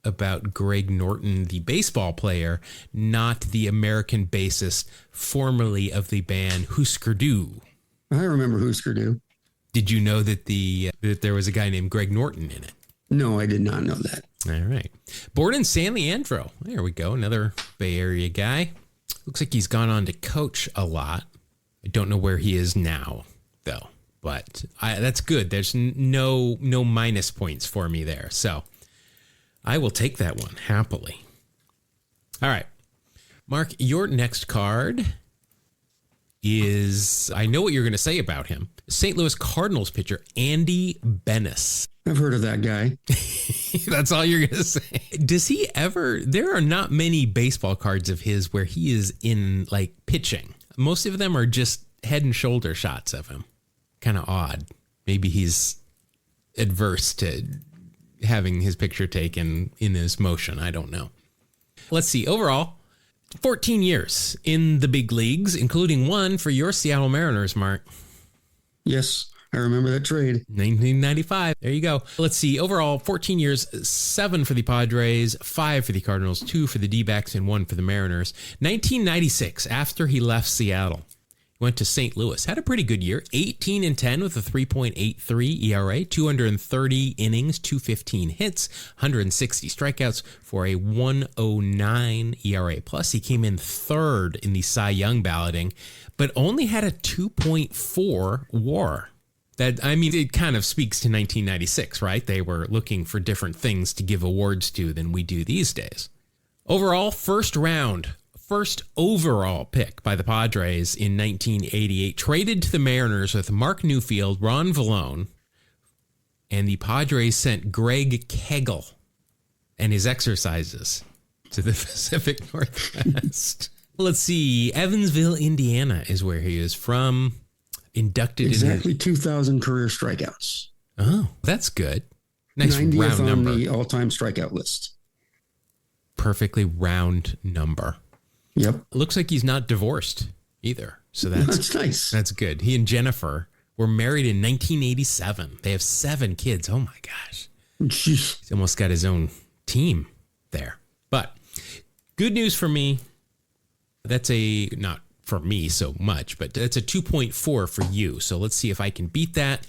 Speaker 1: about Greg Norton, the baseball player, not the American bassist, formerly of the band Husker Du.
Speaker 2: I remember Husker Du.
Speaker 1: Did you know that that there was a guy named Greg Norton in it?
Speaker 2: No, I did not know that.
Speaker 1: All right. Born in San Leandro. There we go. Another Bay Area guy. Looks like he's gone on to coach a lot. I don't know where he is now, though. But that's good. There's no minus points for me there. So I will take that one happily. All right. Mark, your next card is, I know what you're going to say about him, St. Louis Cardinals pitcher Andy Benes.
Speaker 2: I've heard of that guy.
Speaker 1: That's all you're going to say. Does he ever, there are not many baseball cards of his where he is in like pitching. Most of them are just head and shoulder shots of him. Kind of odd. Maybe he's adverse to having his picture taken in this motion. I don't know. Let's see. Overall, 14 years in the big leagues, including one for your Seattle Mariners, Mark.
Speaker 2: Yes, I remember that trade.
Speaker 1: 1995. There you go. Let's see. Overall, 14 years, 7 for the Padres, 5 for the Cardinals, 2 for the D-backs, and 1 for the Mariners. 1996, after he left Seattle, he went to St. Louis. Had a pretty good year. 18-10 with a 3.83 ERA, 230 innings, 215 hits, 160 strikeouts for a 109 ERA. Plus, he came in third in the Cy Young balloting, but only had a 2.4 WAR. It kind of speaks to 1996, right? They were looking for different things to give awards to than we do these days. Overall, first overall pick by the Padres in 1988, traded to the Mariners with Mark Newfield, Ron Vallone, and the Padres sent Greg Kegel and his exercises to the Pacific Northwest. Let's see. Evansville, Indiana is where he is from. Inducted
Speaker 2: exactly 2,000 career strikeouts.
Speaker 1: Oh, that's good. Nice
Speaker 2: 90th
Speaker 1: round number.
Speaker 2: on the all-time strikeout list.
Speaker 1: Perfectly round number.
Speaker 2: Yep.
Speaker 1: Looks like he's not divorced either. So that's
Speaker 2: nice.
Speaker 1: That's good. He and Jennifer were married in 1987. They have 7 kids. Oh my gosh.
Speaker 2: Jeez.
Speaker 1: He's almost got his own team there. But good news for me. That's not for me so much, but that's a 2.4 for you. So let's see if I can beat that.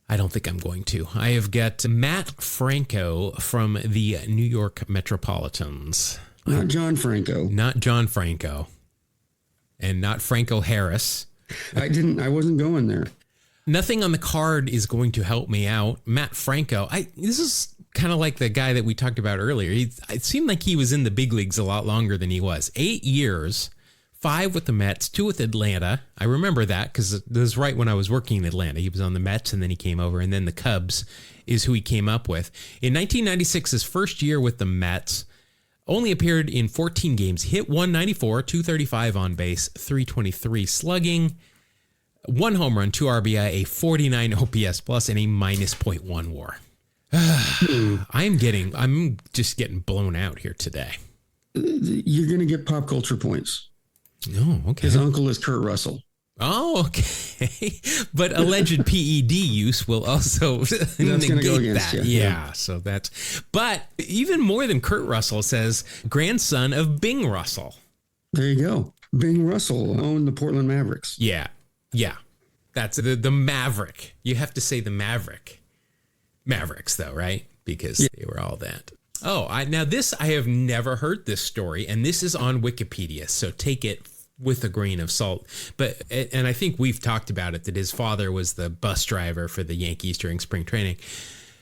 Speaker 1: I don't think I'm going to. I have got Matt Franco from the New York Metropolitans.
Speaker 2: Not John Franco.
Speaker 1: Not John Franco. And not Franco Harris.
Speaker 2: I wasn't going there.
Speaker 1: Nothing on the card is going to help me out. Matt Franco. This is kind of like the guy that we talked about earlier. It seemed like he was in the big leagues a lot longer than he was. 8 years, 5 with the Mets, 2 with Atlanta. I remember that because it was right when I was working in Atlanta. He was on the Mets and then he came over, and then the Cubs is who he came up with. In 1996, his first year with the Mets, only appeared in 14 games, hit 194, 235 on base, 323 slugging, 1 home run, 2 RBI, a 49 OPS plus, and a minus .1 WAR. I'm just getting blown out here today.
Speaker 2: You're going to get pop culture points.
Speaker 1: Oh, okay.
Speaker 2: His uncle is Kurt Russell.
Speaker 1: Oh, okay. But alleged PED use will also negate
Speaker 2: go against
Speaker 1: that.
Speaker 2: You.
Speaker 1: Yeah. So but even more than Kurt Russell, says grandson of Bing Russell.
Speaker 2: There you go. Bing Russell owned the Portland Mavericks.
Speaker 1: Yeah. Yeah. That's the Maverick. You have to say the Mavericks though, right? Because they were all that. Oh, now this, I have never heard this story, and this is on Wikipedia. So take it with a grain of salt. And I think we've talked about it, that his father was the bus driver for the Yankees during spring training,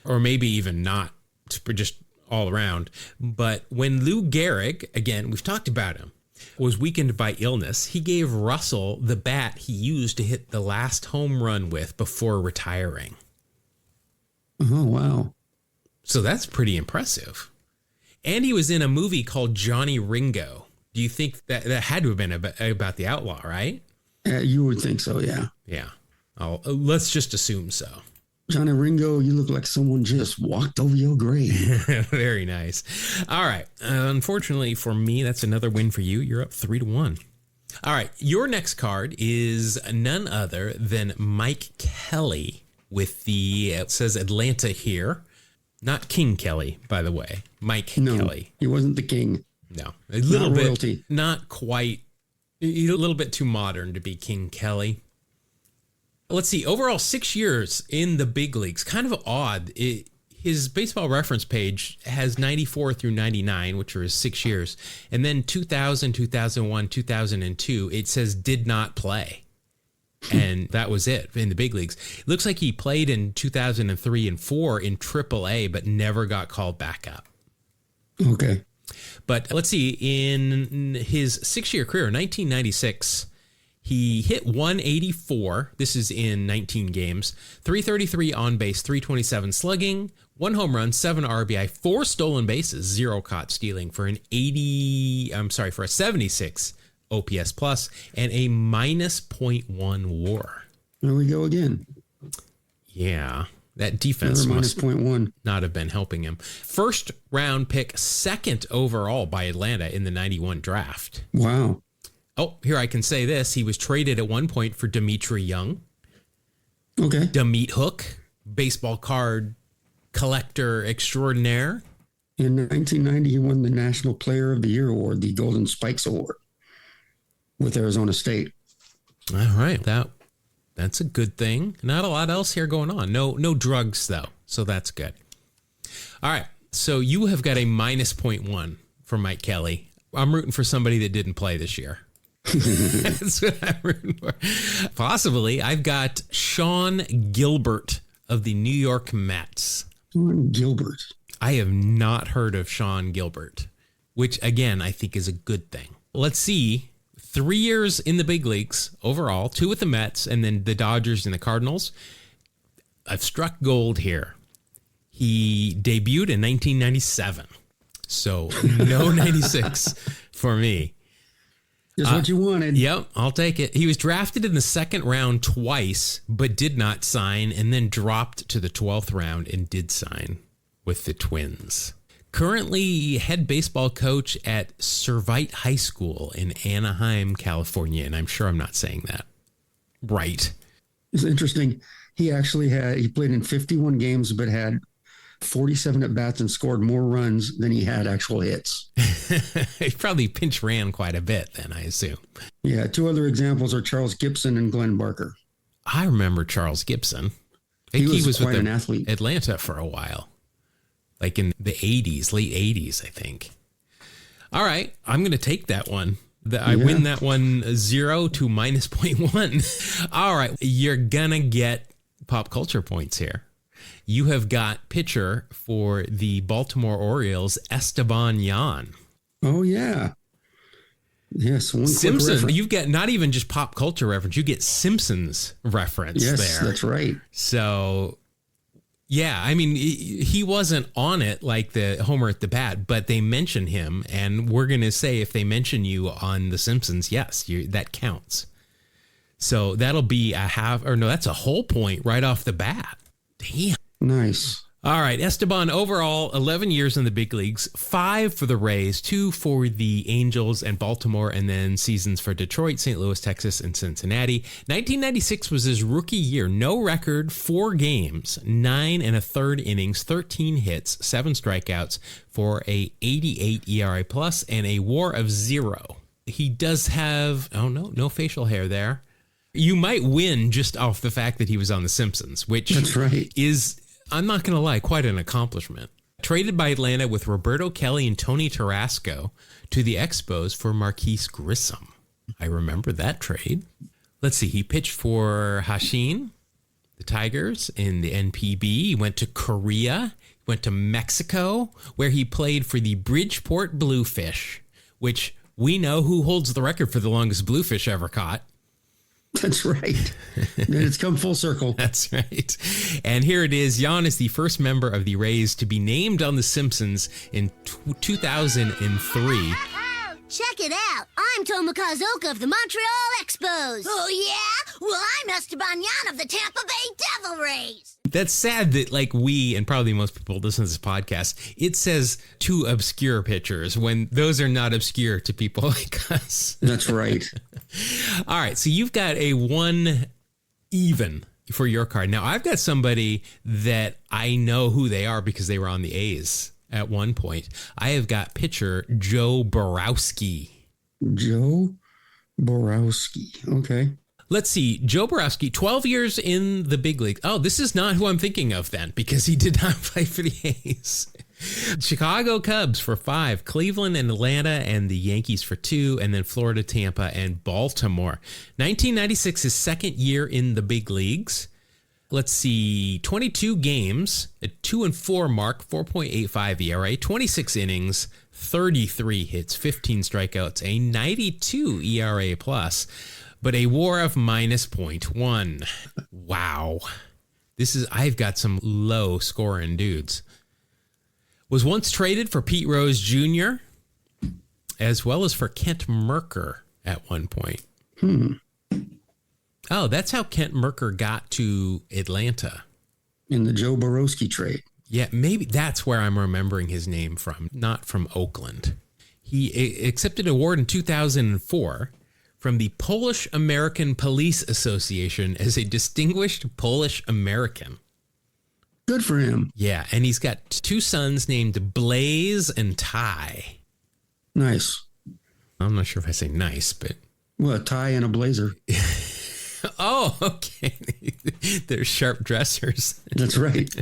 Speaker 1: or maybe even not, just all around. But when Lou Gehrig, again, we've talked about him, was weakened by illness, he gave Russell the bat he used to hit the last home run with before retiring.
Speaker 2: Oh, wow.
Speaker 1: So that's pretty impressive. And he was in a movie called Johnny Ringo. Do you think that had to have been about the outlaw, right?
Speaker 2: You would think so, yeah.
Speaker 1: Yeah. Let's just assume so.
Speaker 2: Johnny Ringo, you look like someone just walked over your grave.
Speaker 1: Very nice. All right. Unfortunately for me, that's another win for you. You're up 3-1. All right. Your next card is none other than Mike Kelly with it says Atlanta here. Not King Kelly, by the way. Mike Kelly.
Speaker 2: He wasn't the king.
Speaker 1: No, a little
Speaker 2: not
Speaker 1: bit,
Speaker 2: royalty.
Speaker 1: Not quite, a little bit too modern to be King Kelly. Let's see, overall 6 years in the big leagues, kind of odd. His baseball reference page has 94 through 99, which are his 6 years. And then 2000, 2001, 2002, it says did not play. And that was it in the big leagues. It looks like he played in 2003 and 4 in AAA, but never got called back up.
Speaker 2: Okay.
Speaker 1: But let's see, in his 6-year career, 1996, he hit 184. This is in 19 games, 333 on base, 327 slugging, 1 home run, 7 RBI, 4 stolen bases, 0 caught stealing for a 76 OPS plus, and a minus 0.1 WAR.
Speaker 2: There we go again.
Speaker 1: Yeah, that defense
Speaker 2: minus 0.1
Speaker 1: not have been helping him. First round pick, second overall by Atlanta in the 91 draft.
Speaker 2: Wow.
Speaker 1: Oh, here I can say this. He was traded at one point for Dimitri Young.
Speaker 2: Okay.
Speaker 1: Demeet Hook, baseball card collector extraordinaire.
Speaker 2: In 1990, he won the National Player of the Year award, the Golden Spikes Award, with Arizona State.
Speaker 1: All right, that's a good thing. Not a lot else here going on. No drugs though, so that's good. All right, so you have got a minus 0.1 for Mike Kelly. I'm rooting for somebody that didn't play this year. That's what I'm rooting for. Possibly, I've got Sean Gilbert of the New York Mets.
Speaker 2: Sean Gilbert.
Speaker 1: I have not heard of Sean Gilbert, which again, I think is a good thing. Let's see. 3 years in the big leagues overall, 2 with the Mets and then the Dodgers and the Cardinals. I've struck gold here. He debuted in 1997. So no 96 for me.
Speaker 2: Just what you wanted.
Speaker 1: Yep, I'll take it. He was drafted in the second round twice, but did not sign, and then dropped to the 12th round and did sign with the Twins. Currently head baseball coach at Servite High School in Anaheim, California, and I'm sure I'm not saying that right.
Speaker 2: It's interesting. He played in 51 games, but had 47 at bats and scored more runs than he had actual hits.
Speaker 1: He probably pinch ran quite a bit then, I assume.
Speaker 2: Yeah. 2 other examples are Charles Gibson and Glenn Barker.
Speaker 1: I remember Charles Gibson. I think
Speaker 2: He was quite an athlete.
Speaker 1: Atlanta for a while, like in the 80s, late 80s, I think. All right. I'm going to take that one. I win that one 0 to minus 0.1. All right. You're going to get pop culture points here. You have got pitcher for the Baltimore Orioles, Esteban Yan.
Speaker 2: Oh, yeah. Yes.
Speaker 1: Simpsons. You've got not even just pop culture reference. You get Simpsons reference there.
Speaker 2: Yes, that's right.
Speaker 1: So, yeah, I mean, he wasn't on it like the Homer at the bat, but they mention him. And we're going to say if they mention you on The Simpsons, yes, that counts. So that'll be that's a whole point right off the bat. Damn.
Speaker 2: Nice.
Speaker 1: All right, Esteban, overall, 11 years in the big leagues, 5 for the Rays, 2 for the Angels and Baltimore, and then seasons for Detroit, St. Louis, Texas, and Cincinnati. 1996 was his rookie year. No record, 4 games, 9 1/3 innings, 13 hits, 7 strikeouts for a 88 ERA plus and a WAR of 0. He does have, no facial hair there. You might win just off the fact that he was on The Simpsons, which
Speaker 2: that's right.
Speaker 1: is, I'm not going to lie, quite an accomplishment. Traded by Atlanta with Roberto Kelly and Tony Tarasco to the Expos for Marquise Grissom. I remember that trade. Let's see. He pitched for Hanshin, the Tigers, in the NPB. He went to Korea, went to Mexico, where he played for the Bridgeport Bluefish, which we know who holds the record for the longest bluefish ever caught.
Speaker 2: That's right. And it's come full circle.
Speaker 1: That's right. And here it is. Jan is the first member of the Rays to be named on The Simpsons in 2003.
Speaker 4: Check it out. I'm Tomokazuka of the Montreal Expos. Oh, yeah? Well, I'm Esteban Yan of the Tampa Bay Devil Rays.
Speaker 1: That's sad that, like, we, and probably most people listen to this podcast, it says 2 obscure pitchers when those are not obscure to people like us.
Speaker 2: That's right.
Speaker 1: All right. So you've got a 1 even for your card. Now, I've got somebody that I know who they are because they were on the A's at one point. I have got pitcher Joe Borowski.
Speaker 2: Joe Borowski. Okay.
Speaker 1: Let's see. Joe Borowski, 12 years in the big league. Oh, this is not who I'm thinking of then, because he did not play for the A's. Chicago Cubs for 5, Cleveland and Atlanta and the Yankees for 2, and then Florida, Tampa, and Baltimore. 1996, his second year in the big leagues. Let's see, 22 games, a 2-4 mark, 4.85 ERA, 26 innings, 33 hits, 15 strikeouts, a 92 ERA plus, but a WAR of minus 0.1. Wow. I've got some low scoring dudes. Was once traded for Pete Rose Jr., as well as for Kent Merker. at one point. Oh, that's how Kent Merker got to Atlanta.
Speaker 2: In the Joe Borowski trade.
Speaker 1: Yeah, maybe that's where I'm remembering his name from, not from Oakland. He accepted an award in 2004 from the Polish American Police Association as a distinguished Polish American.
Speaker 2: Good for him.
Speaker 1: Yeah, and he's got two sons named Blaze and Ty.
Speaker 2: Nice.
Speaker 1: I'm not sure if I say nice, but...
Speaker 2: Well, a tie and a blazer.
Speaker 1: Oh, okay. They're sharp dressers.
Speaker 2: That's right.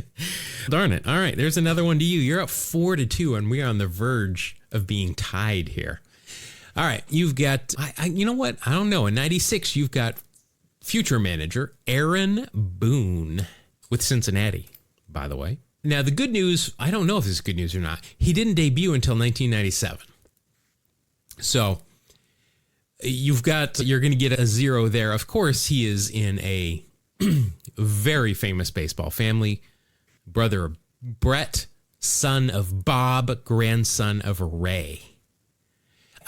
Speaker 1: Darn it. All right, there's another one to you. You're up 4-2, and we're on the verge of being tied here. All right, you've got, you know what? I don't know. In 96, you've got future manager Aaron Boone with Cincinnati, by the way. Now, the good news, I don't know if this is good news or not. He didn't debut until 1997. So you're going to get a 0 there. Of course, he is in a very famous baseball family. Brother of Brett, son of Bob, grandson of Ray.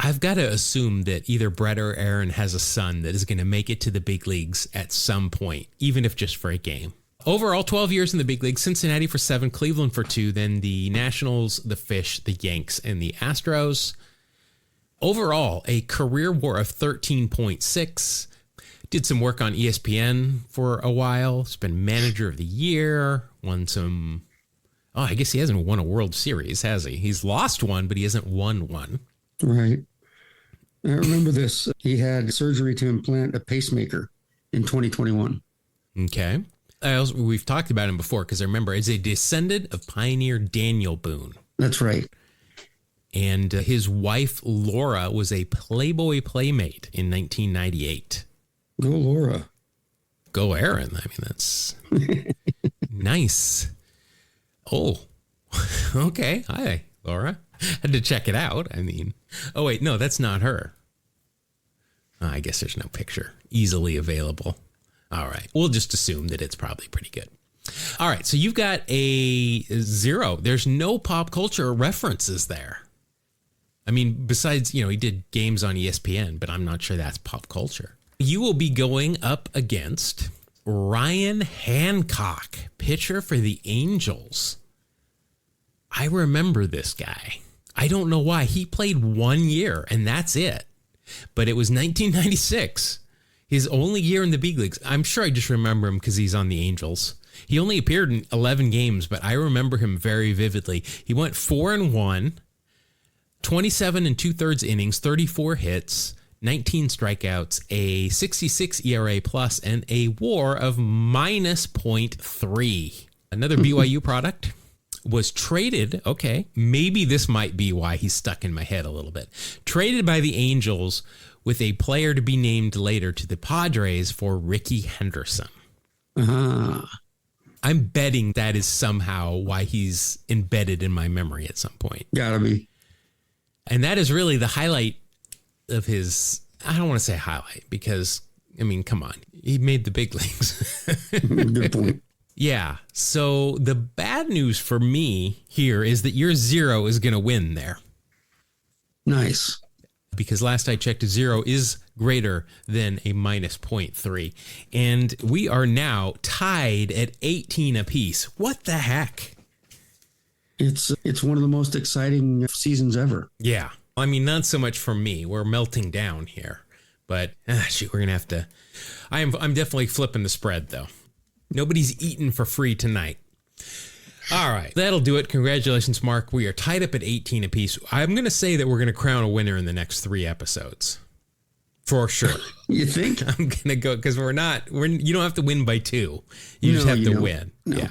Speaker 1: I've got to assume that either Brett or Aaron has a son that is going to make it to the big leagues at some point, even if just for a game. Overall, 12 years in the big leagues, Cincinnati for 7, Cleveland for 2, then the Nationals, the Fish, the Yanks, and the Astros. Overall, a career WAR of 13.6. Did some work on ESPN for a while. He's been manager of the year. Won some... Oh, I guess he hasn't won a World Series, has he? He's lost one, but he hasn't won one.
Speaker 2: Right. I remember this. He had surgery to implant a pacemaker in 2021.
Speaker 1: Okay. We've talked about him before because I remember as a descendant of pioneer Daniel Boone.
Speaker 2: That's right.
Speaker 1: And his wife, Laura, was a Playboy Playmate in 1998.
Speaker 2: Go, Laura.
Speaker 1: Go, Aaron. I mean, that's nice. Oh, okay. Hi, Laura. Had to check it out. I mean, oh, wait, no, that's not her. Oh, I guess there's no picture easily available. All right. We'll just assume that it's probably pretty good. All right. So you've got a 0. There's no pop culture references there. I mean, besides, he did games on ESPN, but I'm not sure that's pop culture. You will be going up against Ryan Hancock, pitcher for the Angels. I remember this guy. I don't know why. He played 1 year, and that's it. But it was 1996, his only year in the big leagues. I'm sure I just remember him because he's on the Angels. He only appeared in 11 games, but I remember him very vividly. He went 4-1. 27 2/3 innings, 34 hits, 19 strikeouts, a 66 ERA plus, and a WAR of -0.3. Another BYU product was traded. Okay, maybe this might be why he's stuck in my head a little bit. Traded by the Angels with a player to be named later to the Padres for Ricky Henderson. I'm betting that is somehow why he's embedded in my memory at some point.
Speaker 2: Gotta be.
Speaker 1: And that is really the highlight of his, I don't want to say highlight because, I mean, come on. He made the big leagues.
Speaker 2: Good point.
Speaker 1: Yeah. So the bad news for me here is that your 0 is going to win there.
Speaker 2: Nice.
Speaker 1: Because last I checked, a 0 is greater than a -0.3. And we are now tied at 18 apiece. What the heck?
Speaker 2: It's one of the most exciting seasons ever.
Speaker 1: Yeah. I mean, not so much for me. We're melting down here. But, shoot, we're going to have to... I'm definitely flipping the spread, though. Nobody's eating for free tonight. All right. That'll do it. Congratulations, Mark. We are tied up at 18 apiece. I'm going to say that we're going to crown a winner in the next 3 episodes. For sure.
Speaker 2: You think?
Speaker 1: I'm going to go because you don't have to win by 2. You just have to win. No. Yeah.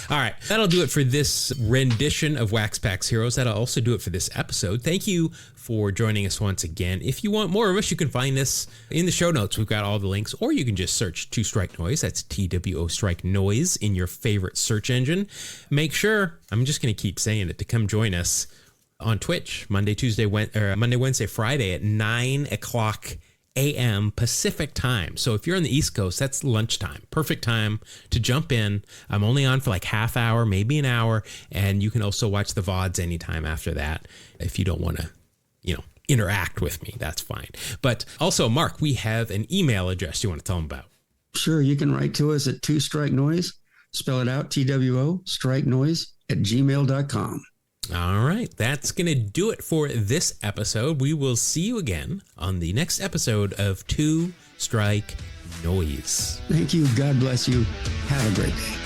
Speaker 1: All right. That'll do it for this rendition of Wax Packs Heroes. That'll also do it for this episode. Thank you for joining us once again. If you want more of us, you can find us in the show notes. We've got all the links, or you can just search 2 Strike Noise. That's TWO Strike Noise in your favorite search engine. Make sure, I'm just going to keep saying it, to come join us on Twitch Monday, Wednesday, Friday at 9:00 a.m. Pacific time. So if you're on the East Coast, that's lunchtime. Perfect time to jump in. I'm only on for like half hour, maybe an hour. And you can also watch the VODs anytime after that if you don't want to, interact with me, that's fine. But also, Mark, we have an email address you want to tell them about.
Speaker 2: Sure, you can write to us at Two Strike Noise. Spell it out, TWO, strike noise @gmail.com.
Speaker 1: All right, that's going to do it for this episode. We will see you again on the next episode of Two Strike Noise.
Speaker 2: Thank you. God bless you. Have a great day.